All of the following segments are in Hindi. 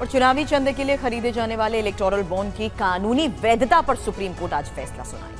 और चुनावी चंदे के लिए खरीदे जाने वाले इलेक्टोरल बॉन्ड की कानूनी वैधता पर सुप्रीम कोर्ट आज फैसला सुनाएगी।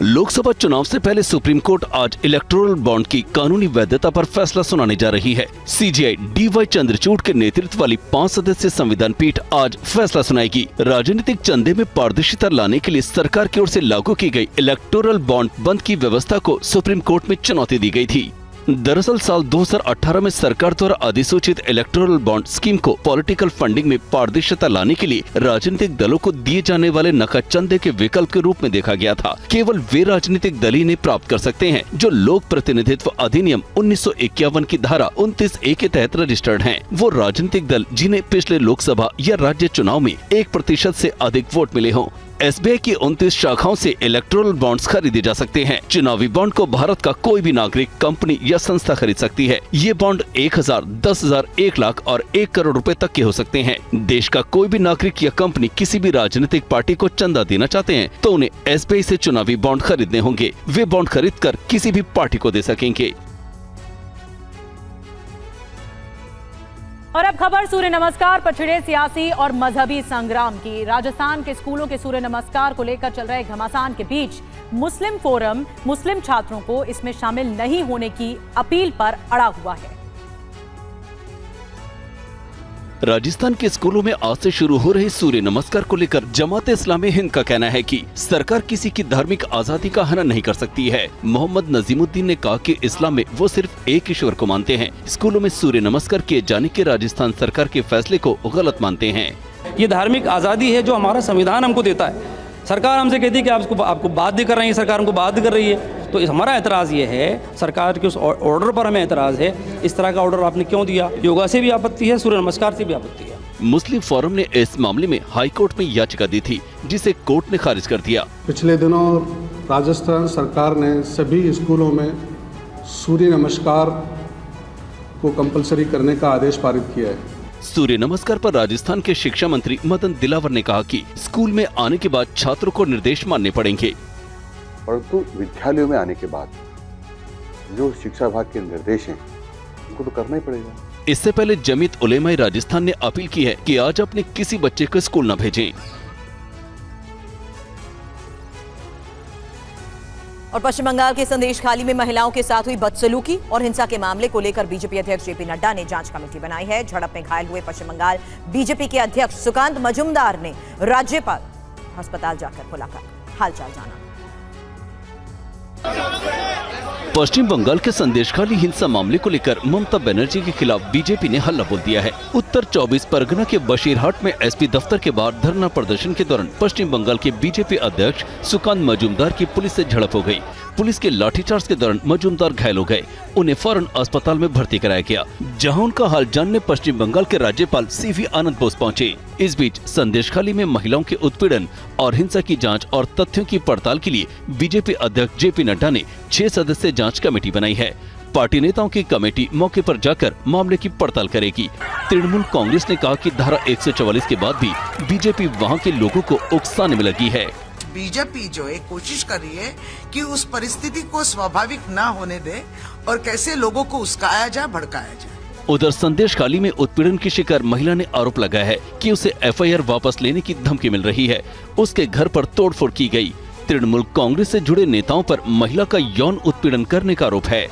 लोकसभा चुनाव से पहले सुप्रीम कोर्ट आज इलेक्टोरल बॉन्ड की कानूनी वैधता पर फैसला सुनाने जा रही है। सीजेआई डीवाई चंद्रचूड़ के नेतृत्व वाली 5 सदस्यीय संविधान पीठ आज फैसला सुनाएगी। राजनीतिक चंदे में पारदर्शिता लाने के लिए सरकार की ओर से लागू की गई इलेक्टोरल बॉन्ड बंद की व्यवस्था को सुप्रीम कोर्ट में चुनौती दी गई थी। दरअसल साल 2018 में सरकार द्वारा अधिसूचित इलेक्टोरल बॉन्ड स्कीम को पॉलिटिकल फंडिंग में पारदर्शिता लाने के लिए राजनीतिक दलों को दिए जाने वाले नकद चंदे के विकल्प के रूप में देखा गया था। केवल वे राजनीतिक दल ही इन्हें प्राप्त कर सकते हैं जो लोक प्रतिनिधित्व अधिनियम 1951 की धारा 29A के तहत रजिस्टर्ड हैं। वो राजनीतिक दल जिन्हें पिछले लोकसभा या राज्य चुनाव में 1% से अधिक वोट मिले हों। एसबीआई की 29 शाखाओं से इलेक्टोरल बॉन्ड्स खरीदे जा सकते हैं। चुनावी बॉन्ड को भारत का कोई भी नागरिक, कंपनी या संस्था खरीद सकती है। ये बॉन्ड 1000, 10,000, 1 लाख और 1 करोड़ रुपए तक के हो सकते हैं। देश का कोई भी नागरिक या कंपनी किसी भी राजनीतिक पार्टी को चंदा देना चाहते हैं तो उन्हें एसबीआई से चुनावी बॉन्ड खरीदने होंगे। वे बॉन्ड खरीद कर किसी भी पार्टी को दे सकेंगे। और अब खबर सूर्य नमस्कार पर छिड़े सियासी और मजहबी संग्राम की। राजस्थान के स्कूलों के सूर्य नमस्कार को लेकर चल रहे घमासान के बीच मुस्लिम फोरम मुस्लिम छात्रों को इसमें शामिल नहीं होने की अपील पर अड़ा हुआ है। राजस्थान के स्कूलों में आज से शुरू हो रहे सूर्य नमस्कार को लेकर जमात इस्लामी हिंद का कहना है कि सरकार किसी की धार्मिक आजादी का हनन नहीं कर सकती है। मोहम्मद नजीमुद्दीन ने कहा कि इस्लाम में वो सिर्फ एक ईश्वर को मानते हैं। स्कूलों में सूर्य नमस्कार किए जाने के राजस्थान सरकार के फैसले को गलत मानते हैं। ये धार्मिक आजादी है जो हमारा संविधान हमको देता है। सरकार हमसे कहती है कि आपको बाध्य कर रही है, सरकार हमको बाध्य कर रही है। तो हमारा एतराज़ ये है, सरकार के उस ऑर्डर पर हमें एतराज़ है। इस तरह का ऑर्डर आपने क्यों दिया? योगा से भी आपत्ति है, सूर्य नमस्कार से भी आपत्ति है। मुस्लिम फोरम ने इस मामले में हाई कोर्ट में याचिका दी थी जिसे कोर्ट ने खारिज कर दिया। पिछले दिनों राजस्थान सरकार ने सभी स्कूलों में सूर्य नमस्कार को कंपलसरी करने का आदेश पारित किया है। सूर्य नमस्कार पर राजस्थान के शिक्षा मंत्री मदन दिलावर ने कहा कि स्कूल में आने के बाद छात्रों को निर्देश मानने पड़ेंगे, परंतु विद्यालयों में आने के बाद जो शिक्षा विभाग के निर्देश हैं उनको तो करना ही पड़ेगा। इससे पहले जमीयत उलेमाए राजस्थान ने अपील की है कि आज अपने किसी बच्चे को स्कूल न भेजें। और पश्चिम बंगाल के संदेशखाली में महिलाओं के साथ हुई बदसलूकी और हिंसा के मामले को लेकर बीजेपी अध्यक्ष जेपी नड्डा ने जांच कमेटी बनाई है। झड़प में घायल हुए पश्चिम बंगाल बीजेपी के अध्यक्ष सुकांत मजूमदार ने राज्यपाल अस्पताल जाकर मुलाकात हालचाल जाना। पश्चिम बंगाल के संदेशखाली हिंसा मामले को लेकर ममता बनर्जी के खिलाफ बीजेपी ने हल्ला बोल दिया है। उत्तर 24 परगना के बशीरहाट में एसपी दफ्तर के बाहर धरना प्रदर्शन के दौरान पश्चिम बंगाल के बीजेपी अध्यक्ष सुकांत मजूमदार की पुलिस से झड़प हो गई। पुलिस के लाठीचार्ज के दौरान मजूमदार घायल हो गए। उन्हें फौरन अस्पताल में भर्ती कराया गया, जहां उनका हाल जानने पश्चिम बंगाल के राज्यपाल सीवी आनंद बोस पहुंचे। इस बीच संदेशखाली में महिलाओं के उत्पीड़न और हिंसा की जांच और तथ्यों की पड़ताल के लिए बीजेपी अध्यक्ष जेपी नड्डा ने 6 सदस्यीय जांच कमेटी बनाई है। पार्टी नेताओं की कमेटी मौके पर जाकर मामले की पड़ताल करेगी। तृणमूल कांग्रेस ने कहा कि धारा 144 के बाद भी बीजेपी वहां के लोगों को उकसाने में लगी है। बीजेपी जो है कोशिश कर रही है कि उस परिस्थिति को स्वाभाविक ना होने दे और कैसे लोगों को उस्काया जाए, भड़काया जाए। उधर संदेशखाली में उत्पीड़न की शिकार महिला ने आरोप लगाया है कि उसे एफआईआर वापस लेने की धमकी मिल रही है। उसके घर पर तोड़फोड़ की गई। तृणमूल कांग्रेस से जुड़े नेताओं पर महिला का यौन उत्पीड़न करने का आरोप है।